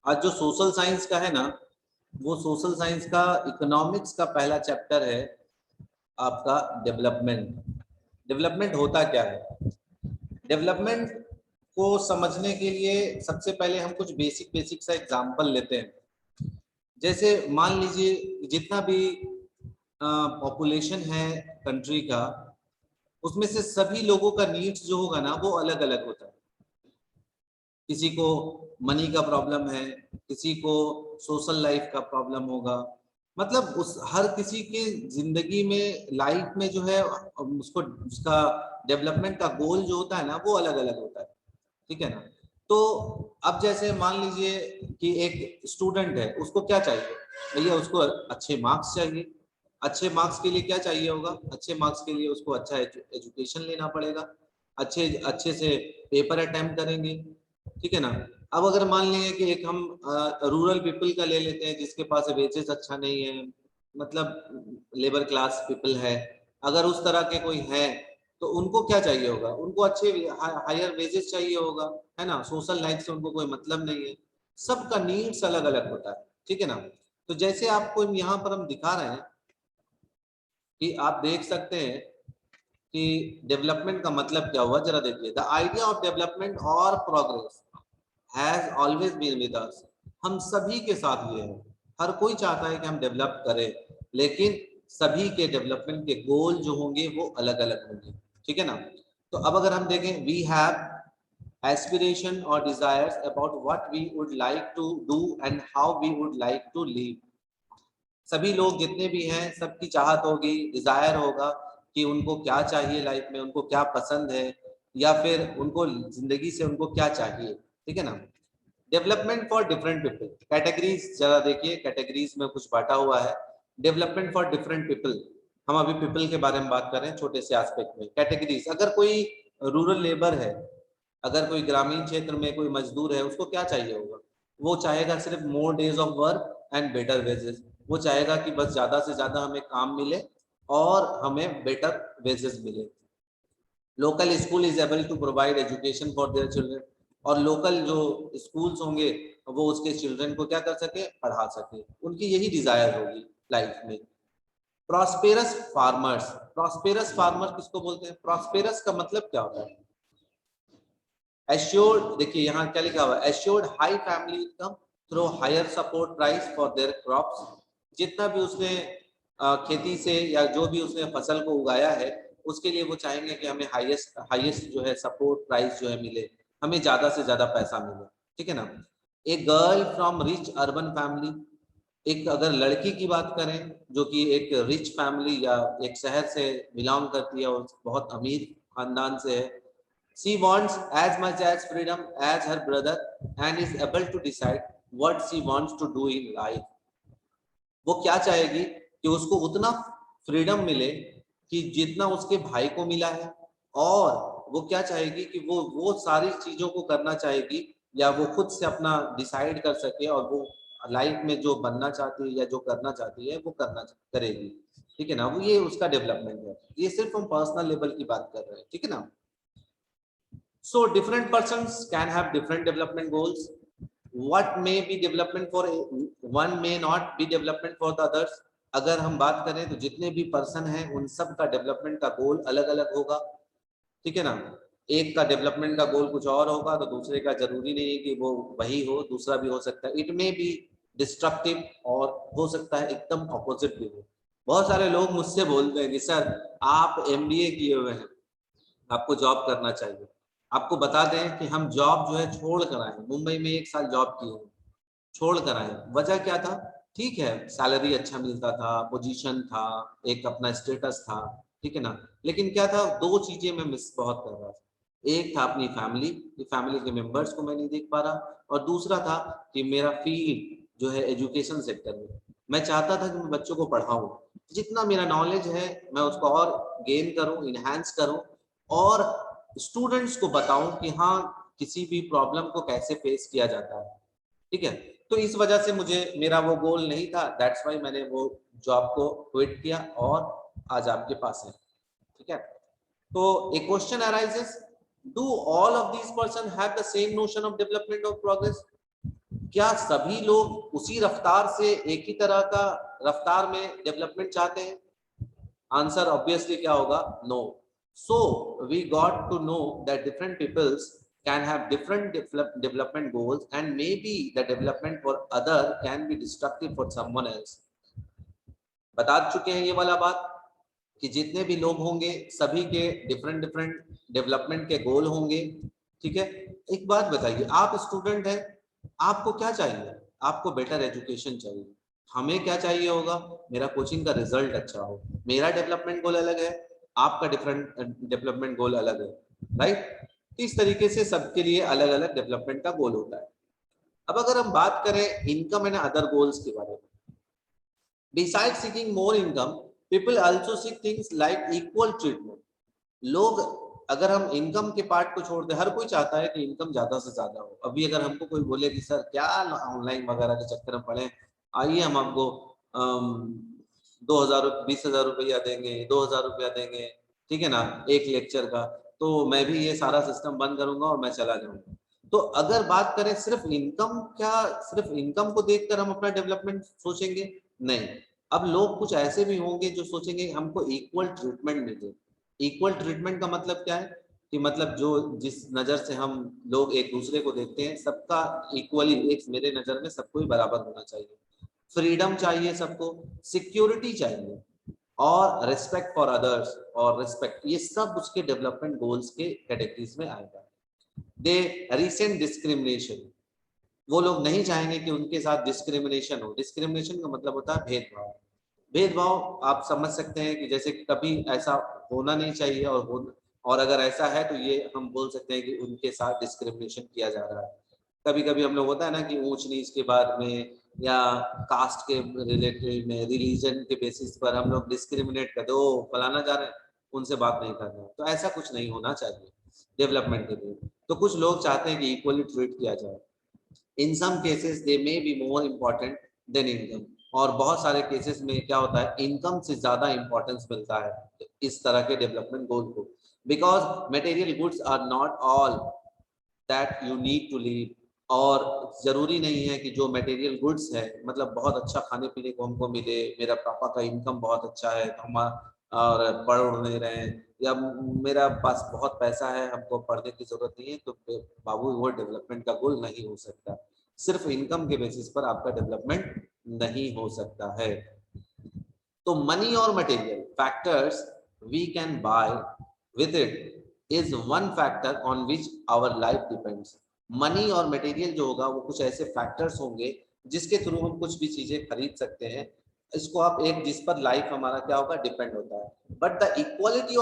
आज जो social science का है ना, वो सोशल साइंस का इकोनॉमिक्स का पहला चैप्टर है आपका डेवलपमेंट। डेवलपमेंट होता क्या है? डेवलपमेंट को समझने के लिए सबसे पहले हम कुछ बेसिक बेसिक सा एग्जांपल लेते हैं। जैसे मान लीजिए जितना भी पॉपुलेशन है कंट्री का, उसमें से सभी लोगों का नीड्स जो होगा ना वो अलग अलग होता है। किसी को मनी का प्रॉब्लम है, किसी को सोशल लाइफ का प्रॉब्लम होगा। मतलब उस हर किसी के जिंदगी में लाइफ में जो है उसको उसका डेवलपमेंट का गोल जो होता है ना वो अलग अलग होता है। ठीक है ना? तो अब जैसे मान लीजिए कि एक स्टूडेंट है, उसको क्या चाहिए भैया? उसको अच्छे मार्क्स चाहिए। अच्छे मार्क्स के लिए क्या चाहिए होगा? अच्छे मार्क्स के लिए उसको अच्छा एजुकेशन लेना पड़ेगा, अच्छे अच्छे से पेपर अटेम्प्ट करेंगे। ठीक है ना? अब अगर मान लेंगे कि एक हम रूरल पीपल का ले लेते हैं जिसके पास वेजेस अच्छा नहीं है, मतलब लेबर क्लास पीपल है, अगर उस तरह के कोई है तो उनको क्या चाहिए होगा? उनको अच्छे हायर वेजेस चाहिए होगा, है ना? सोशल लाइफ से उनको कोई मतलब नहीं है। सबका नीड्स अलग अलग होता है। ठीक है ना? तो जैसे आपको यहाँ पर हम दिखा रहे हैं कि आप देख सकते हैं कि डेवलपमेंट का मतलब क्या हुआ। जरा देखिए, द आइडिया ऑफ डेवलपमेंट और progress has always been with us. हम सभी के साथ ये है। हर कोई चाहता है कि हम डेवलप करें, लेकिन सभी के डेवलपमेंट के गोल जो होंगे वो अलग अलग होंगे। ठीक है ना? तो अब अगर हम देखें, we have aspiration or desires about what we would like to do and how we would like to live. सभी लोग जितने भी हैं सबकी चाहत होगी, डिजायर होगा कि उनको क्या चाहिए लाइफ में, उनको क्या पसंद है, या फिर उनको जिंदगी से उनको क्या चाहिए। ठीक है ना? Development for different people, categories जरा देखिए, कैटेगरीज में कुछ बांटा हुआ है। डेवलपमेंट फॉर डिफरेंट पीपल, हम अभी पीपल के बारे में बात कर रहे हैं छोटे से एस्पेक्ट में। कैटेगरीज, अगर कोई रूरल लेबर है, अगर कोई ग्रामीण क्षेत्र में कोई मजदूर है, उसको क्या चाहिए होगा? वो चाहेगा सिर्फ more days of work and better wages. वो चाहेगा कि बस ज्यादा से ज्यादा हमें काम मिले और हमें बेटर वेजेस मिले। Local school is able to provide education for their children, और लोकल जो स्कूल्स होंगे वो उसके चिल्ड्रन को क्या कर सके? पढ़ा सके। उनकी यही डिजायर होगी लाइफ में। प्रॉस्पेरस फार्मर्स, प्रॉस्पेरस फार्मर किसको बोलते हैं? प्रॉस्पेरस का मतलब क्या होता है? एश्योर्ड, देखिए यहाँ क्या लिखा हुआ है, assured high family income through higher support price for their crops. जितना भी उसने खेती से या जो भी उसने फसल को उगाया है, उसके लिए वो चाहेंगे कि हमें हाईएस्ट हाईएस्ट जो है सपोर्ट प्राइस जो है मिले, हमें ज्यादा से ज्यादा पैसा मिले। ठीक है ना? A girl from rich urban family, एक अगर लड़की की बात करें जो कि एक रिच फैमिली या एक शहर से बिलोंग करती है और बहुत अमीर खानदान से है, she wants as much as freedom as her brother and is able to decide what she wants to do in life. वो क्या चाहेगी कि उसको उतना फ्रीडम मिले कि जितना उसके भाई को मिला है, और वो क्या चाहेगी कि वो सारी चीजों को करना चाहेगी या वो खुद से अपना डिसाइड कर सके, और वो लाइफ में जो बनना चाहती है या जो करना चाहती है वो करना करेगी। ठीक है ना? वो ये उसका डेवलपमेंट है। ये सिर्फ हम पर्सनल लेवल की बात कर रहे हैं। ठीक है ना? So different persons can have different development goals. What may be development for one may not be development for the others. अगर हम बात करें तो जितने भी पर्सन हैं उन सब का डेवलपमेंट का गोल अलग अलग होगा। ठीक है ना? एक का डेवलपमेंट का गोल कुछ और होगा तो दूसरे का जरूरी नहीं है कि वो वही हो, दूसरा भी हो सकता है। इट मे बी डिस्ट्रक्टिव, और हो सकता है एकदम ऑपोजिट भी हो। बहुत सारे लोग मुझसे बोलते हैं कि सर आप एमबीए किए हुए हैं, आपको जॉब करना चाहिए। आपको बता दें कि हम जॉब जो है छोड़ कर आए, मुंबई में 1 साल जॉब किए, छोड़ कर आए। वजह क्या था? ठीक है, सैलरी अच्छा मिलता था, पोजीशन था, एक अपना स्टेटस था। ठीक है ना? लेकिन क्या था, दो चीजें मैं मिस बहुत कर रहा था। एक था अपनी फैमिली, कि फैमिली के मेंबर्स को मैं नहीं देख पा रहा, और दूसरा था कि मेरा फील्ड जो है एजुकेशन सेक्टर में, मैं चाहता था कि मैं बच्चों को पढ़ाऊं, जितना मेरा नॉलेज है मैं उसको और गेन करूं, इनहेंस करूं, और स्टूडेंट्स को बताऊं कि हाँ किसी भी प्रॉब्लम को कैसे फेस किया जाता है। ठीक है? तो इस वजह से मुझे मेरा वो गोल नहीं था, दैट्स वाई मैंने वो जॉब को क्विट किया और आज आपके पास है। ठीक है? तो एक question arises, do all of these person have the same notion of development और प्रोग्रेस? क्या सभी लोग उसी रफ्तार से एक ही तरह का रफ्तार में डेवलपमेंट चाहते हैं? आंसर ऑब्वियसली क्या होगा? No. So we got to know that different peoples can have different development goals, and maybe the development for other can be destructive for someone else. बता चुके हैं ये वाला बात कि जितने भी लोग होंगे सभी के डिफरेंट डिफरेंट डेवलपमेंट के गोल होंगे, ठीक है? एक बात बताइए, आप स्टूडेंट हैं, आपको क्या चाहिए? आपको बेटर एजुकेशन चाहिए. हमें क्या चाहिए होगा? मेरा कोचिंग का रिजल्ट अच्छा हो. मेरा डेवलपमेंट गोल अलग है, आपका डिफरेंट डेवलपमेंट गोल अलग है, राइट? इस तरीके से सबके लिए अलग अलग डेवलपमेंट का गोल होता है. अब अगर हम बात करें इनकम एंड अदर गोल्स के बारे में, besides seeking more income, people also seek things like equal treatment. लोग, अगर हम इनकम के पार्ट को छोड़ दें, हर कोई चाहता है कि इनकम ज्यादा से ज्यादा हो. अभी अगर हमको कोई बोले कि सर क्या ऑनलाइन वगैरह के चक्कर में पड़े, आइए हम आपको 2,000 20,000 रुपया देंगे, 2,000 रुपया देंगे, ठीक है ना, एक लेक्चर का, तो मैं भी ये सारा सिस्टम बंद करूंगा और मैं चला जाऊंगा. तो अगर बात करें सिर्फ इनकम, क्या सिर्फ इनकम को देखकर हम अपना डेवलपमेंट सोचेंगे? नहीं. अब लोग कुछ ऐसे भी होंगे जो सोचेंगे हमको इक्वल ट्रीटमेंट मिले. इक्वल ट्रीटमेंट का मतलब क्या है? कि मतलब जो जिस नजर से हम लोग एक दूसरे को देखते हैं, सबका इक्वली, एक मेरे नजर में सबको ही बराबर होना चाहिए. फ्रीडम चाहिए सबको, सिक्योरिटी चाहिए, और रिस्पेक्ट फॉर अदर्स और रिस्पेक्ट, ये सब उसके डेवलपमेंट गोल्स के कैटेगरीज में आएगा. दे रिसेंट डिस्क्रिमिनेशन, वो लोग नहीं चाहेंगे कि उनके साथ डिस्क्रिमिनेशन हो. डिस्क्रिमिनेशन का मतलब होता है भेदभाव. भेदभाव आप समझ सकते हैं कि जैसे कि कभी ऐसा होना नहीं चाहिए, और अगर ऐसा है तो ये हम बोल सकते हैं कि उनके साथ डिस्क्रिमिनेशन किया जा रहा है. कभी कभी हम लोग होता है ना कि ऊंच नीच के बारे में, या कास्ट के रिलेटेड में, रिलीजन के बेसिस पर हम लोग डिस्क्रिमिनेट कर दो, फलाना जा रहे हैं, उनसे बात नहीं करना. तो ऐसा कुछ नहीं होना चाहिए डेवलपमेंट के लिए. तो कुछ लोग चाहते हैं कि इक्वली ट्रीट किया जाए. In some cases they may be more important than income. और बहुत सारे केसेस में क्या होता है, इनकम से ज्यादा इंपॉर्टेंस मिलता है इस तरह के डेवलपमेंट गोल को. Because material goods are not all that you need to live. और जरूरी नहीं है कि जो मटेरियल गुड्स है, मतलब बहुत अच्छा खाने पीने को हमको मिले, मेरा पापा का इनकम बहुत अच्छा है तो हम और पढ़ उड़ नहीं रहे हैं, या मेरा पास बहुत पैसा है हमको पढ़ने की जरूरत नहीं है, तो बाबू वो डेवलपमेंट का गोल नहीं हो सकता. सिर्फ इनकम के बेसिस पर आपका डेवलपमेंट नहीं हो सकता है. तो मनी और material factors we can buy with it is one factor on which our life depends. Money और मटेरियल जो होगा वो कुछ ऐसे फैक्टर्स होंगे जिसके थ्रू हम कुछ भी चीजें खरीद सकते हैं. इसको आप एक, जिस पर लाइफ हमारा क्या होगा, डिपेंड होता है. But the equality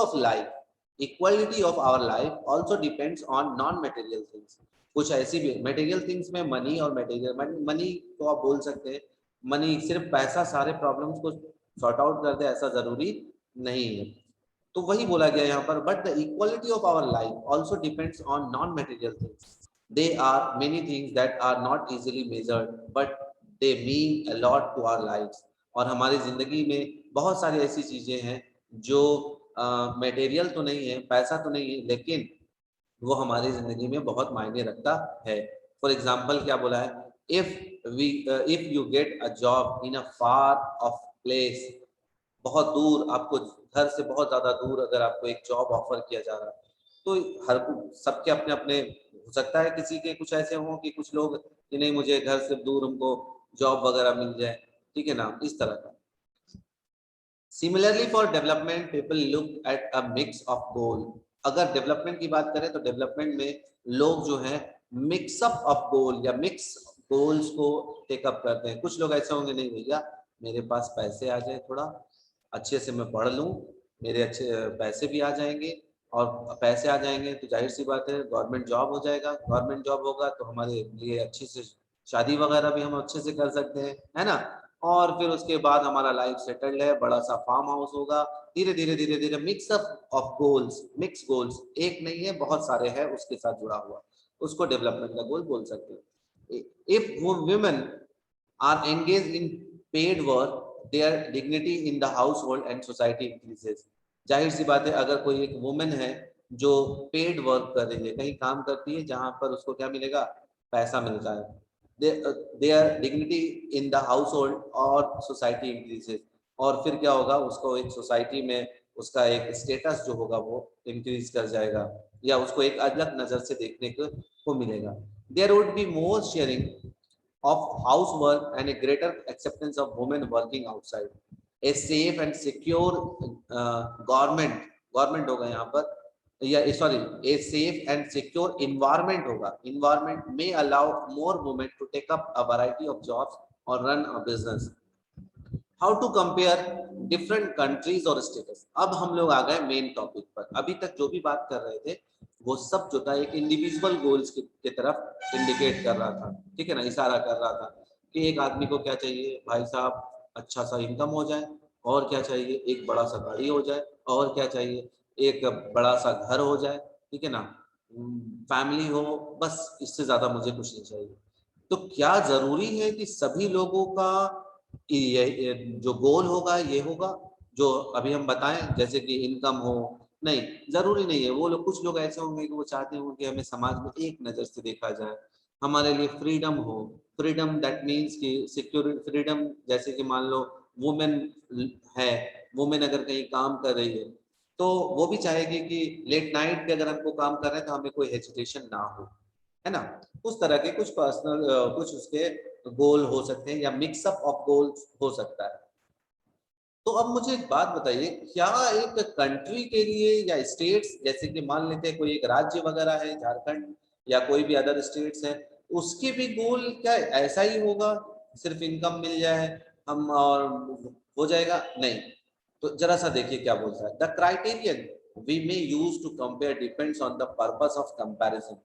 of our life also depends on non material things. कुछ ऐसी भी मटेरियल थिंग्स में मनी और मटेरियल, मनी तो आप बोल सकते हैं, मनी सिर्फ पैसा सारे प्रॉब्लम्स को सॉर्ट आउट कर दे ऐसा जरूरी नहीं है. तो वही बोला गया यहाँ पर, but the equality of our life also depends on non material things. They are many things that are not easily measured but they mean a lot to our lives. और हमारी जिंदगी में बहुत सारी ऐसी चीजें हैं जो मटेरियल तो नहीं है, पैसा तो नहीं है, लेकिन वो हमारी जिंदगी में बहुत मायने रखता है. फॉर एग्जाम्पल क्या बोला है, if you get a job in a far of place, बहुत दूर, आपको घर से बहुत ज्यादा दूर अगर आपको एक जॉब ऑफर किया जा रहा है, तो हर सबके अपने अपने, हो सकता है किसी के कुछ ऐसे हों कि कुछ लोग कि नहीं मुझे घर से दूर हमको जॉब वगैरह मिल जाए, ठीक है ना, इस तरह का. Similarly for development people look at a mix of goal. अगर डेवलपमेंट की बात करें तो डेवलपमेंट में लोग जो है मिक्सअप ऑफ गोल या मिक्स गोल्स को टेकअप करते हैं. कुछ लोग ऐसे होंगे, नहीं भैया मेरे पास पैसे आ जाए, थोड़ा अच्छे से मैं पढ़ लूँ, मेरे अच्छे पैसे भी आ जाएंगे, और पैसे आ जाएंगे तो जाहिर सी बात है गवर्नमेंट जॉब हो जाएगा, गवर्नमेंट जॉब होगा तो हमारे लिए अच्छी से शादी वगैरह भी हम अच्छे से कर सकते हैं, है ना. और फिर उसके बाद हमारा लाइफ सेटल्ड है, बड़ा सा फार्म हाउस होगा. धीरे धीरे धीरे धीरे mix up of goals, mix goals, एक नहीं है बहुत सारे हैं उसके साथ जुड़ा हुआ, उसको डेवलपमेंट का गोल बोल सकते हैं. If women are engage in paid work, their dignity in the household and society increases. जाहिर सी बात है, अगर कोई एक वुमेन है जो पेड वर्क कर रही है, कहीं काम करती है जहां पर उसको क्या मिलेगा, पैसा मिलता है, there dignity in the house hold और सोसाइटी इंक्रीजेज। और फिर क्या होगा, उसको एक सोसाइटी में उसका एक स्टेटस जो होगा वो इंक्रीज कर जाएगा, या उसको एक अलग नजर से देखने को मिलेगा। There would be more sharing of housework and a greater acceptance of women working outside. A safe and secure government होगा यहाँ पर, या sorry, a safe and secure environment होगा, environment may allow more women to take up a variety of jobs or run a business. How to compare different countries और states. अब हम लोग आ गए मेन टॉपिक पर। अभी तक जो भी बात कर रहे थे वो सब जो था एक इंडिविजुअल गोल्स की तरफ इंडिकेट कर रहा था, ठीक है ना, इशारा कर रहा था कि एक आदमी को क्या चाहिए भाई साहब, अच्छा सा इनकम हो जाए, और क्या चाहिए, एक बड़ा सा गाड़ी हो जाए, और क्या चाहिए, एक बड़ा सा घर हो जाए, ठीक है ना, फैमिली हो, बस इससे ज्यादा मुझे कुछ नहीं चाहिए। तो क्या जरूरी है कि सभी लोगों का ये जो गोल होगा ये होगा जो अभी हम बताएं, जैसे कि इनकम हो? नहीं, जरूरी नहीं है। वो लोग, कुछ लोग ऐसे होंगे कि वो चाहते होंगे कि हमें समाज में एक नजर से देखा जाए, हमारे लिए फ्रीडम हो। फ्रीडम दैट मीन्स कि सिक्योरिटी फ्रीडम, जैसे कि मान लो वुमेन है, वुमेन अगर कहीं काम कर रही है तो वो भी चाहेगी कि लेट नाइट पे अगर हमको काम कर रहे हैं तो हमें कोई हेजिटेशन ना हो, है ना। उस तरह के कुछ पर्सनल कुछ उसके गोल हो सकते हैं, या मिक्सअप ऑफ गोल्स हो सकता है। तो अब मुझे एक बात बताइए, क्या एक कंट्री के लिए या स्टेट्स, जैसे कि मान लेते हैं कोई एक राज्य वगैरह है झारखंड, या कोई भी अदर स्टेट्स है, उसके भी गोल क्या ऐसा ही होगा, सिर्फ इनकम मिल जाए हम और हो जाएगा? नहीं। तो जरा सा देखिए क्या बोलता है, the criterion we may use to compare depends on the purpose of comparison.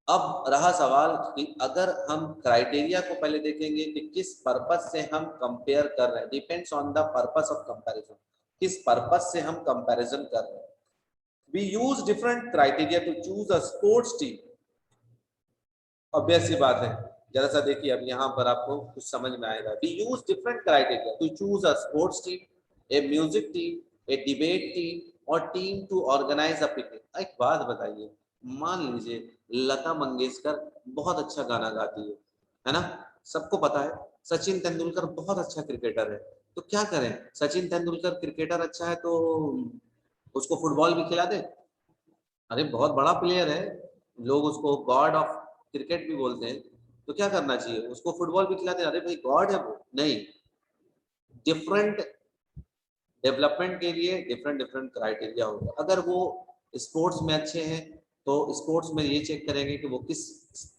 अब रहा सवाल कि अगर हम क्राइटेरिया को पहले देखेंगे कि किस पर्पस से हम कंपेयर कर रहे हैं, depends on the purpose of comparison, किस पर्पस से हम कंपैरिजन कर रहे हैं। We use different criteria to choose a sports team. Obvious सी बात है, जरा सा देखिए, अब यहाँ पर आपको कुछ समझ में आएगा। We use different criteria to choose a sports team, a music team, a debate team और team to organise a picnic. एक बात बताइए, मान लीजिए लता मंगेशकर बहुत अच्छा गाना गाती है ना, सबको पता है। सचिन तेंदुलकर बहुत अच्छा क्रिकेटर है, तो क्या करें, सचिन तेंदुलकर क्रिकेटर अच्छा है तो उसको फुटबॉल भी खिला दे? अरे बहुत बड़ा प्लेयर है, लोग उसको गॉड ऑफ क्रिकेट भी बोलते हैं, तो क्या करना चाहिए, उसको फुटबॉल भी खिलाते हैं? अरे भाई गॉड है वो? नहीं। डिफरेंट डेवलपमेंट के लिए डिफरेंट डिफरेंट क्राइटेरिया होगा। अगर वो स्पोर्ट्स में अच्छे हैं तो स्पोर्ट्स में ये चेक करेंगे कि वो किस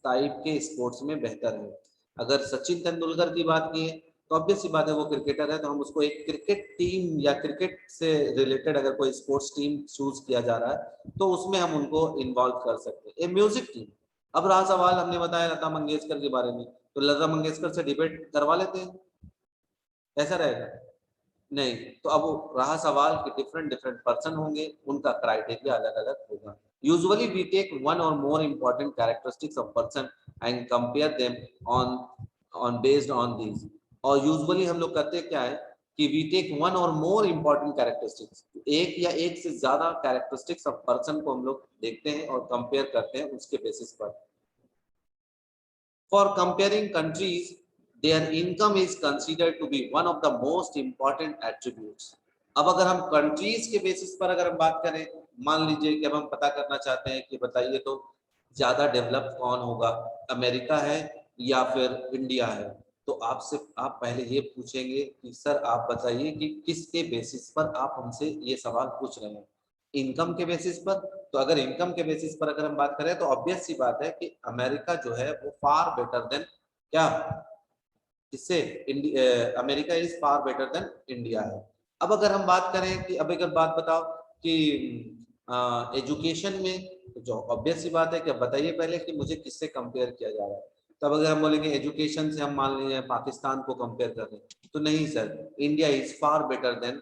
टाइप के स्पोर्ट्स में बेहतर है। अगर सचिन तेंदुलकर की बात की है तो ऑब्वियस सी बात है वो क्रिकेटर है, तो हम उसको एक क्रिकेट टीम या क्रिकेट से रिलेटेड अगर कोई स्पोर्ट्स टीम चूज किया जा रहा है तो उसमें हम उनको इन्वॉल्व कर सकते हैं। ए म्यूजिक टीम, अब रहा सवाल, हमने बताया लता मंगेशकर के बारे में, तो लता मंगेशकर से डिबेट करवा लेते हैं, ऐसा रहेगा? नहीं। तो अब रहा सवाल कि डिफरेंट डिफरेंट पर्सन होंगे, उनका क्राइटेरिया अलग अलग होगा। यूजुअली वी टेक वन और more important characteristics of person and compare them on on based on these. और यूजुअली हम लोग करते क्या है कि वी टेक वन और मोर इंपॉर्टेंट कैरेक्टरिस्टिक्स, एक या एक से ज्यादा कैरेक्टरिस्टिक्स ऑफ पर्सन को हम लोग देखते हैं और कंपेयर करते हैं उसके बेसिस पर। For comparing countries, their income is considered to be one of the most important attributes. अब अगर हम कंट्रीज के बेसिस पर अगर हम बात करें, मान लीजिए कि अब हम पता करना चाहते हैं कि बताइए तो ज्यादा डेवलप कौन होगा, अमेरिका है या फिर इंडिया है, तो आपसे आप पहले ये पूछेंगे कि सर आप बताइए कि किसके बेसिस पर आप हमसे ये सवाल पूछ रहे हैं, इनकम के बेसिस पर? तो अगर इनकम के बेसिस पर अगर हम बात करें तो ऑब्वियस सी बात है कि अमेरिका जो है वो फार बेटर देन क्या, इससे America is far better than India है। अब अगर हम बात करें कि अब एक बात बताओ कि एजुकेशन में, तो जो ऑब्वियस सी बात है कि बताइए पहले कि मुझे किससे कंपेयर किया जा रहा है। तब अगर हम बोलेंगे एजुकेशन से हम मान लीजिए पाकिस्तान को कंपेयर कर रहे हैं, तो नहीं sir, India is far better than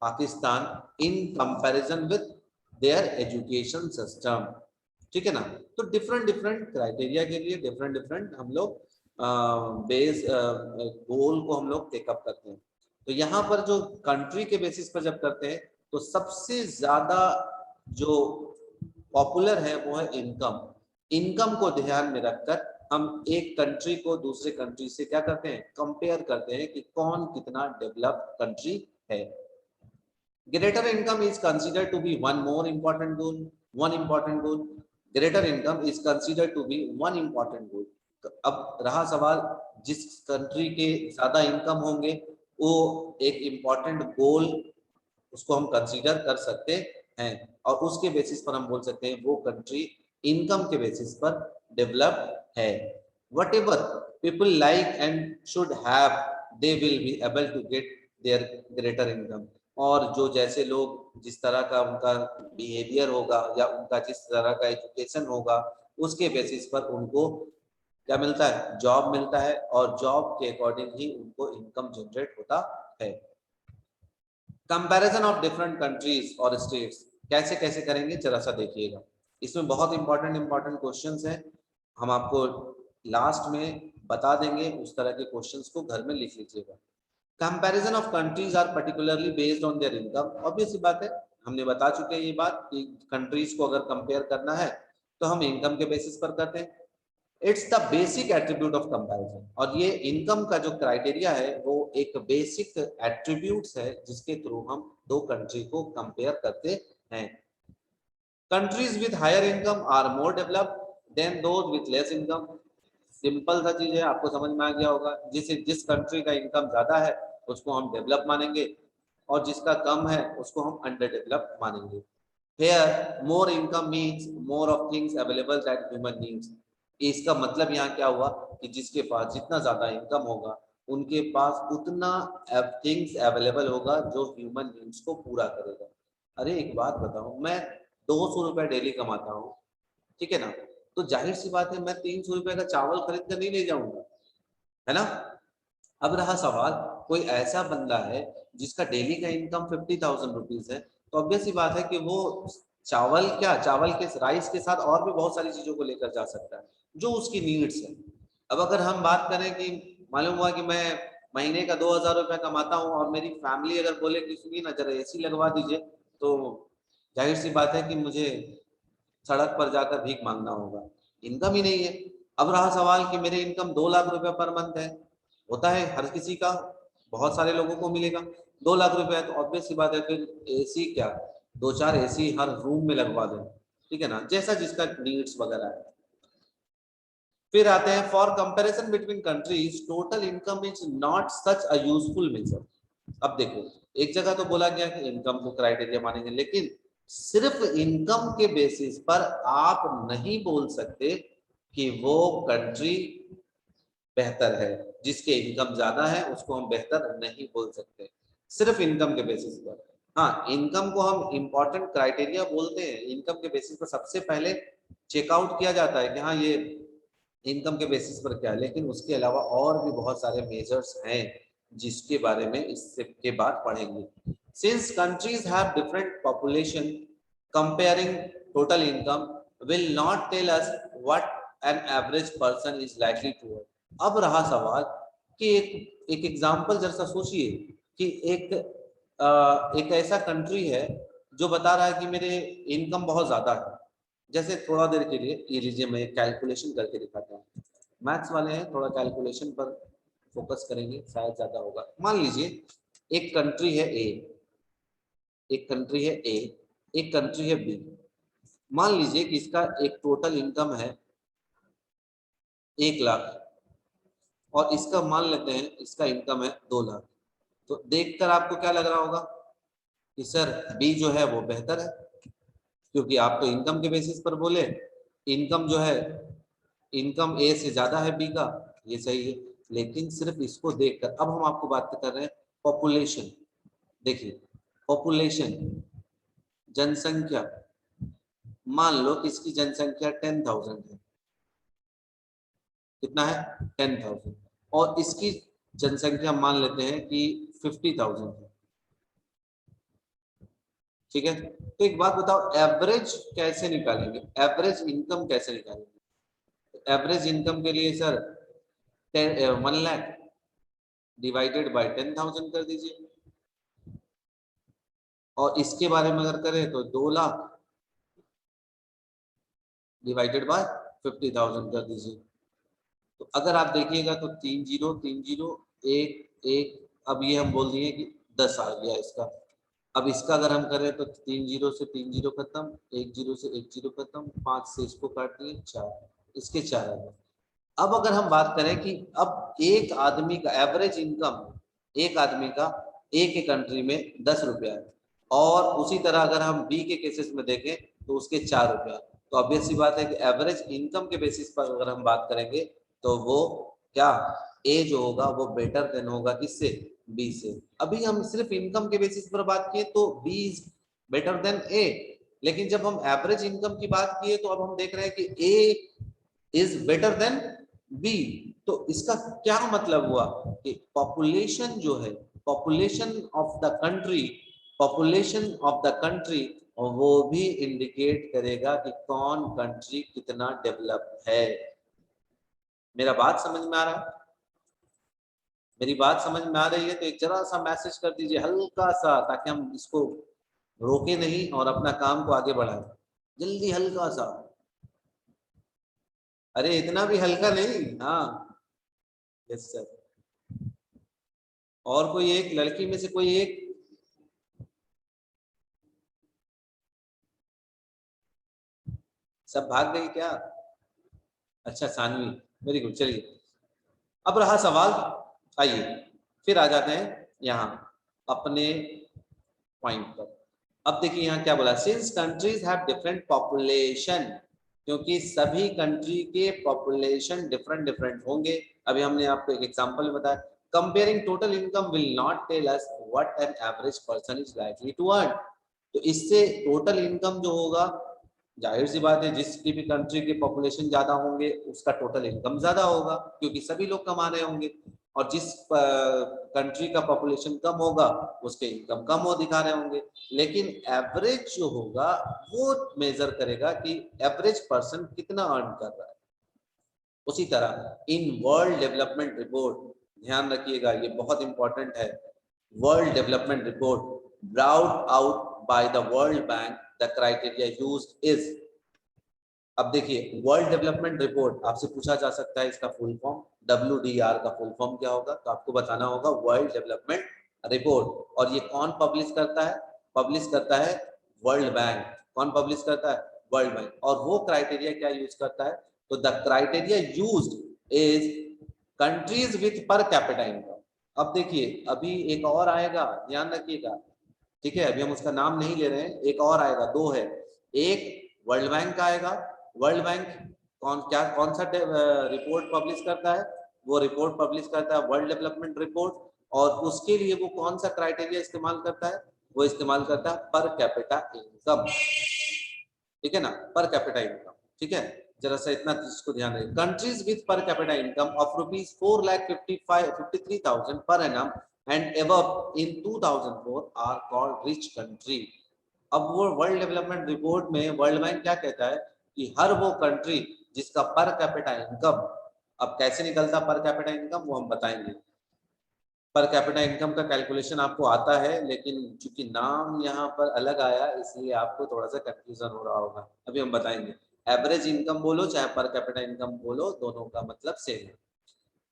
Pakistan in comparison with their education system, ठीक है ना। तो डिफरेंट डिफरेंट क्राइटेरिया के लिए डिफरेंट डिफरेंट हम लोग बेस गोल को हम लोग टेकअप करते हैं। तो यहाँ पर जो कंट्री के बेसिस पर जब करते हैं तो सबसे ज्यादा जो पॉपुलर है वो है इनकम। इनकम को ध्यान में रखकर हम एक कंट्री को दूसरे कंट्री से क्या करते हैं, कंपेयर करते हैं कि कौन कितना डेवलप्ड कंट्री है। Greater income is considered to be one more important goal, one important goal. Greater income is considered to be one important goal. अब रहा सवाल, जिस कंट्री के ज्यादा इनकम होंगे वो एक इम्पोर्टेंट गोल उसको हम कंसीडर कर सकते हैं, और उसके बेसिस पर हम बोल सकते हैं वो कंट्री इनकम के बेसिस पर डेवलप्ड है। Whatever people like and should have, they will be able to get their greater income. और जो जैसे लोग जिस तरह का उनका बिहेवियर होगा या उनका जिस तरह का एजुकेशन होगा उसके बेसिस पर उनको क्या मिलता है, जॉब मिलता है, और जॉब के अकॉर्डिंग ही उनको इनकम जनरेट होता है। कंपैरिजन ऑफ डिफरेंट कंट्रीज और स्टेट्स कैसे कैसे करेंगे जरा सा देखिएगा। इसमें बहुत इंपॉर्टेंट क्वेश्चंस हैं, हम आपको लास्ट में बता देंगे, उस तरह के क्वेश्चंस को घर में लिख लीजिएगा। Comparison of countries are particularly based on their income. Obvious सी बात है, हमने बता चुके हैं ये बात कि कंट्रीज को अगर कंपेयर करना है तो हम इनकम के बेसिस पर करते हैं। It's the basic attribute of comparison, और ये इनकम का जो क्राइटेरिया है वो एक बेसिक एट्रीब्यूट्स है जिसके थ्रू हम दो कंट्री को कंपेयर करते हैं। Countries with higher income are more developed than those with less income. Simple सा चीज है, आपको समझ में आ गया होगा। जिस कंट्री का इनकम ज्यादा है उसको हम डेवलप मानेंगे, और जिसका कम है उसको हम अंडर डेवलप मानेंगे। Here, more income means more of things available that human needs. इसका मतलब यहाँ क्या हुआ कि जिसके पास जितना ज्यादा इनकम होगा उनके पास उतना थिंग्स अवेलेबल होगा जो ह्यूमन नीड्स को पूरा करेगा। अरे एक बात बताओ, मैं 200 रुपए डेली कमाता हूँ, ठीक है ना, तो जाहिर सी बात है मैं 300 रुपए का चावल खरीद कर नहीं ले जाऊंगा, है ना। अब रहा सवाल, कोई ऐसा बंदा है जिसका डेली का इनकम 50,000 रुपीज है, तो ऑब्वियस सी बात है कि वो चावल क्या, चावल के राइस के साथ और भी बहुत सारी चीजों को लेकर जा सकता है जो उसकी नीड्स है। अब अगर हम बात करें कि मालूम हुआ कि मैं महीने का 2,000 रुपया कमाता हूँ और मेरी फैमिली अगर बोले कि सुनिए ना जरा एसी लगवा दीजिए, तो जाहिर सी बात है कि मुझे सड़क पर जाकर भीख मांगना होगा, इनकम ही नहीं है। अब रहा सवाल कि मेरे इनकम 2 लाख रुपए पर मंथ है, होता है हर किसी का, बहुत सारे लोगों को मिलेगा 2 लाख रुपए, तो ऑब्वियस सी बात है फिर एसी क्या, 2-4 एसी हर रूम में लगवा दें, ठीक है ना, जैसा जिसका नीड्स वगैरह है। फिर आते हैं, for comparison between countries total income is not such a useful measure. अब देखो, एक जगह तो बोला गया कि इनकम को क्राइटेरिया मानेंगे, लेकिन सिर्फ इनकम के बेसिस पर आप नहीं बोल सकते कि वो कंट्री बेहतर है। जिसके इनकम ज्यादा है उसको हम बेहतर नहीं बोल सकते सिर्फ इनकम के बेसिस पर। हाँ, इनकम को हम इंपॉर्टेंट क्राइटेरिया बोलते हैं, इनकम के बेसिस पर सबसे पहले चेकआउट किया जाता है कि हाँ ये इनकम के बेसिस पर क्या है, लेकिन उसके अलावा और भी बहुत सारे मेजर्स हैं जिसके बारे में इससे के बाद पढ़ेंगे। Since countries have different population, comparing total income will not tell us what an average person is likely to earn. अब रहा सवाल कि एक एग्जांपल जरा सा सोचिए कि एक ऐसा कंट्री है जो बता रहा है कि मेरे इनकम बहुत ज्यादा है। जैसे थोड़ा देर के लिए ये लीजिए, मैं कैलकुलेशन करके दिखाता हूँ। मैथ्स वाले हैं, थोड़ा कैलकुलेशन पर फोकस करेंगे शायद ज्यादा होगा। मान लीजिए एक कंट्री है ए, एक कंट्री है ए, एक कंट्री है बी। मान लीजिए कि इसका एक टोटल इनकम है 1 लाख, और इसका मान लेते हैं इसका इनकम है 2 लाख। तो देखकर आपको क्या लग रहा होगा कि सर बी जो है वो बेहतर है, क्योंकि आप तो इनकम के बेसिस पर बोले, इनकम जो है इनकम ए से ज्यादा है बी का, ये सही है। लेकिन सिर्फ इसको देखकर, अब हम आपको बात कर रहे हैं पॉपुलेशन। देखिए पॉपुलेशन, जनसंख्या, मान लो कि इसकी जनसंख्या 10,000 है। कितना है? 10,000। और इसकी जनसंख्या मान लेते हैं कि 50,000 है, ठीक है। तो एक बात बताओ, एवरेज कैसे निकालेंगे, एवरेज इनकम कैसे निकालेंगे? एवरेज इनकम के लिए सर 1 लाख डिवाइडेड बाय 10,000 कर दीजिए, और इसके बारे में अगर करें तो 2 लाख डिवाइडेड बाय 50,000 कर दीजिए। तो अगर आप देखिएगा तो 3 0 3 0 1 1, अब ये हम बोल दिए कि 10 आ गया इसका। अब इसका अगर हम करें तो 3 0 से 3 0 खत्म, 1 0 से 1 0 खत्म, 5 से इसको काट दिए 4, इसके 4 आ गए। अब अगर हम बात करें कि अब एक आदमी का एवरेज इनकम, एक आदमी का एक ही कंट्री में 10 रुपया है, और उसी तरह अगर हम बी के केसेस में देखें तो उसके 4 रुपया। तो ऑब्वियस सी बात है कि एवरेज इनकम के बेसिस पर अगर हम बात करेंगे तो वो क्या, ए जो होगा वो बेटर देन होगा किससे, बी से। अभी हम सिर्फ इनकम के बेसिस पर बात किए तो बी इज बेटर देन ए, लेकिन जब हम एवरेज इनकम की बात किए तो अब हम देख रहे हैं कि ए इज बेटर देन बी। तो इसका क्या मतलब हुआ कि पॉपुलेशन जो है, population of the country, population of the country वो भी इंडिकेट करेगा कि कौन कंट्री कितना डेवलप है। मेरा बात समझ में आ रहा है? मेरी बात समझ में आ रही है तो एक जरा सा मैसेज कर दीजिए हल्का सा, ताकि हम इसको रोके नहीं और अपना काम को आगे बढ़ाएं। जल्दी हल्का सा, अरे इतना भी हल्का नहीं। हाँ यस सर। और कोई एक लड़की में से कोई एक, सब भाग गई क्या? अच्छा सानवी, वेरी गुड। चलिए अब रहा सवाल, आइए फिर आ जाते हैं यहाँ अपने पॉइंट पर। अब देखिए यहाँ क्या बोला, since countries have different population, क्योंकि सभी कंट्री के पॉपुलेशन डिफरेंट डिफरेंट होंगे। अभी हमने आपको एक एग्जांपल बताया, comparing total income will not tell us what an average person is likely to earn. तो इससे टोटल इनकम जो होगा, जाहिर सी बात है जिसकी भी कंट्री के पॉपुलेशन ज्यादा होंगे उसका टोटल इनकम ज्यादा होगा, क्योंकि सभी लोग कमा रहे होंगे। और जिस कंट्री का पॉपुलेशन कम होगा उसके इनकम कम हो दिखा रहे होंगे। लेकिन एवरेज जो होगा वो मेजर करेगा कि एवरेज पर्सन कितना अर्न कर रहा है। उसी तरह इन वर्ल्ड डेवलपमेंट रिपोर्ट, ध्यान रखिएगा ये बहुत इंपॉर्टेंट है, world development report brought out by the world bank, the criteria used is. अब देखिए वर्ल्ड डेवलपमेंट रिपोर्ट आपसे पूछा जा सकता है इसका फुल फॉर्म, WDR का फुल फॉर्म क्या होगा, तो आपको बताना होगा वर्ल्ड डेवलपमेंट रिपोर्ट। और ये कौन पब्लिश करता है? पब्लिश करता है वर्ल्ड बैंक। कौन पब्लिश करता है? World bank. और वो क्राइटेरिया क्या यूज करता है? तो the criteria used is countries with per capita income. अब देखिए अभी एक और आएगा, ध्यान रखिएगा, ठीक है, अभी हम उसका नाम नहीं ले रहे हैं, एक और आएगा, दो है। एक वर्ल्ड बैंक का आएगा, वर्ल्ड बैंक कौन सा रिपोर्ट पब्लिश करता है? वो रिपोर्ट पब्लिश करता है वर्ल्ड डेवलपमेंट रिपोर्ट, और उसके लिए वो कौन सा क्राइटेरिया इस्तेमाल करता है? वो इस्तेमाल करता है पर कैपिटा इनकम, ठीक है ना, पर कैपिटा इनकम। ठीक है, जरा सा इतना इसको ध्यान रखिए, countries with per capita income of ₹4,53,000 per annum and above in 2004 are called rich country. अब वो वर्ल्ड डेवलपमेंट रिपोर्ट में वर्ल्ड बैंक क्या कहता है कि हर वो कंट्री जिसका पर कैपिटा इनकम, अब कैसे निकलता पर कैपिटा इनकम वो हम बताएंगे। पर कैपिटा इनकम का कैलकुलेशन आपको आता है, लेकिन चूंकि नाम यहाँ पर अलग आया इसलिए आपको थोड़ा सा कंफ्यूजन हो रहा होगा, अभी हम बताएंगे। एवरेज इनकम बोलो चाहे पर कैपिटा इनकम बोलो, दोनों का मतलब सेम है।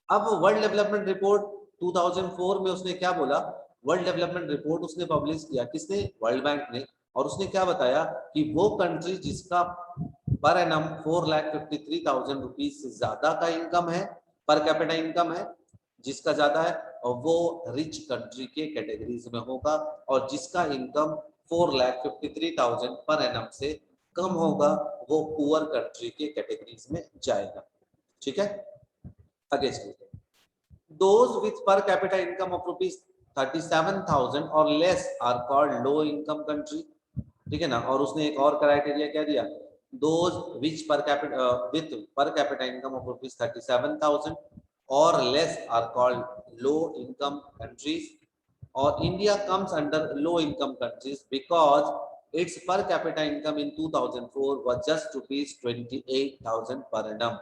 अब वर्ल्ड डेवलपमेंट रिपोर्ट 2004 में उसने क्या बोला, वर्ल्ड डेवलपमेंट रिपोर्ट उसने पब्लिश किया, किसने? वर्ल्ड बैंक ने। और उसने क्या बताया कि वो कंट्री जिसका पर एनम 4,53,000 रुपीज से ज्यादा का इनकम है, पर कैपिटा इनकम है जिसका ज्यादा है, और वो रिच कंट्री के कैटेगरीज में होगा, और जिसका इनकम 4,53,000 पर एनम से कम होगा वो पुअर कंट्री के कैटेगरीज में जाएगा। ठीक है, आगे चलिए। Those with per capita income of ₹37,000 or less are called low income country, ठीक है ना। और उसने एक और क्राइटेरिया क्या दिया, those which per capita with per capita income of ₹37,000 or less are called low income countries, और India comes under low income countries because its per capita income in 2004 was just ₹28,000 per annum।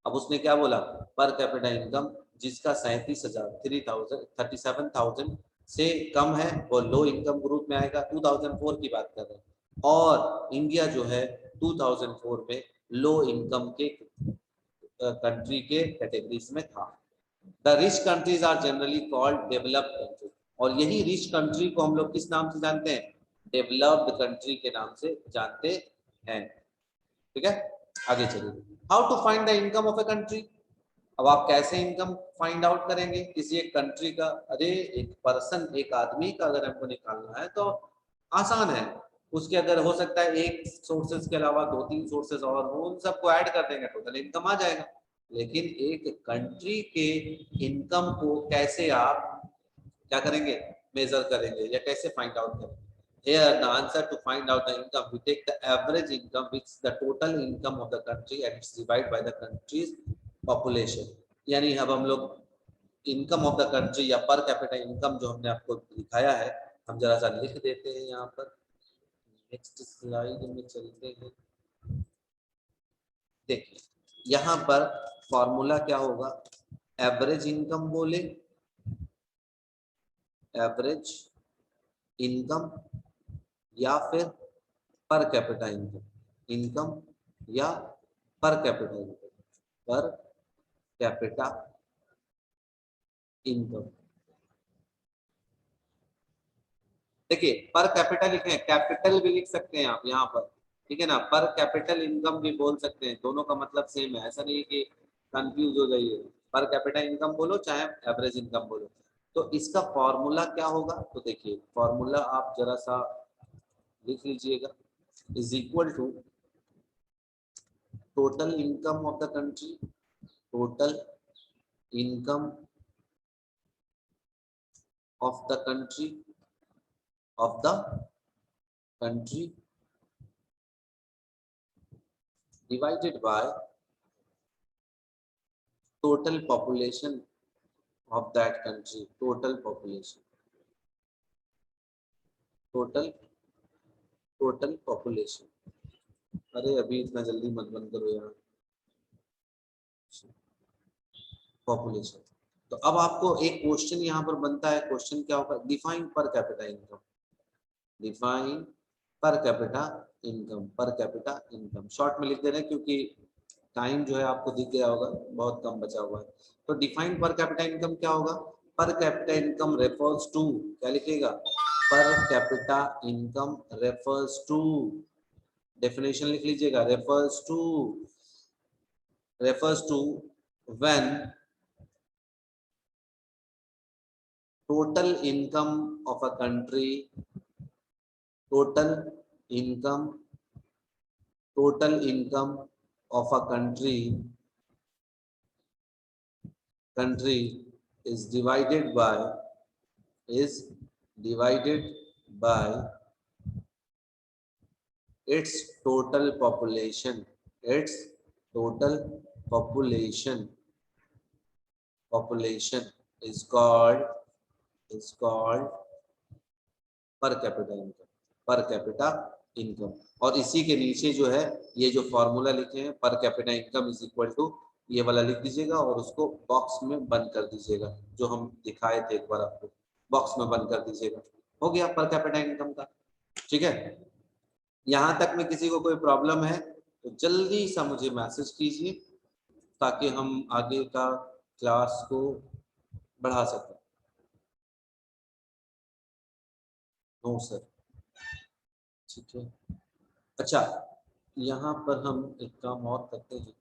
अब उसने क्या बोला, पर capita income जिसका 37,000 37,000 से कम है वो लो इनकम ग्रुप में आएगा, 2004 की बात कर रहे हैं। और इंडिया जो है 2004 में लो इनकम के कंट्री के कैटेगरीज में था। The rich countries are generally called developed country, और यही रिच कंट्री को हम लोग किस नाम से जानते हैं? डेवलप्ड कंट्री के नाम से जानते हैं। ठीक है, आगे चलिए। How to find the income of a country. अब आप कैसे इनकम फाइंड आउट करेंगे किसी एक कंट्री का? अरे एक पर्सन, एक आदमी का अगर हमको निकालना है तो आसान है। उसके अगर हो सकता है एक सोर्सेज के अलावा 2-3 सोर्सेज और हो, उन सबको ऐड कर देंगे, टोटल इनकम आ जाएगा। लेकिन एक कंट्री के इनकम को कैसे आप क्या करेंगे? मेजर करेंगे या कैसे फाइंड आउट करेंगे? Here the answer to find out the income, we take the average income, which is the total income of the country, and it's divided by the country's population. यानी अब हम लोग income of the country या पर capita income जो हमने आपको दिखाया है, हम जरा सा लिख देते हैं यहाँ पर। नेक्स्ट स्लाइड में चलते हैं। देखिए यहाँ पर फॉर्मूला क्या होगा? एवरेज इनकम बोले, एवरेज इनकम या फिर पर कैपिटा इनकम, इनकम या पर कैपिटा इनकम, पर कैपिटा इनकम। देखिए पर कैपिटा लिखे हैं, कैपिटल भी लिख सकते हैं आप यहाँ पर, ठीक है ना? पर कैपिटल इनकम भी बोल सकते हैं, दोनों का मतलब सेम है, ऐसा नहीं है कि कंफ्यूज हो जाइए। पर कैपिटा इनकम बोलो चाहे एवरेज इनकम बोलो। तो इसका फॉर्मूला क्या होगा? तो देखिए फॉर्मूला आप जरा सा लिख लीजिएगा, is equal to total income of the country, total income of the country, of the country divided by total population of that country, total population, total population। अरे अभी इतना जल्दी मत बंद करो यार, पॉपुलेशन। तो अब आपको एक क्वेश्चन यहाँ पर बनता है, क्वेश्चन क्या होगा? डिफाइन पर कैपिटा इनकम, डिफाइन पर कैपिटा इनकम, पर कैपिटा इनकम शॉर्ट में लिख दे रहे हैं क्योंकि टाइम जो है आपको दिख गया होगा, बहुत कम बचा हुआ है। तो डिफाइन पर कैपिटा इनकम क्या होगा? पर कैपिटा इनकम रेफर्स टू, क्या लिखिएगा? Per capita income refers to, definition लिख लीजिएगा, refers to when total income of a country, total income, total income of a country is divided by its total population, its total population is called पर capita income, पर capita income. और इसी के नीचे जो है ये जो फॉर्मूला लिखे हैं per capita income is equal to, ये वाला लिख दीजिएगा और उसको बॉक्स में बंद कर दीजिएगा, जो हम दिखाए थे एक बार आपको, बॉक्स में बंद कर दीजिएगा। हो गया पर कैपिटा इनकम का, ठीक है? यहाँ तक में किसी को कोई प्रॉब्लम है तो जल्दी सा मुझे मैसेज कीजिए ताकि हम आगे का क्लास को बढ़ा सकें। नो सर, ठीक है। अच्छा यहाँ पर हम एक काम और करते हैं,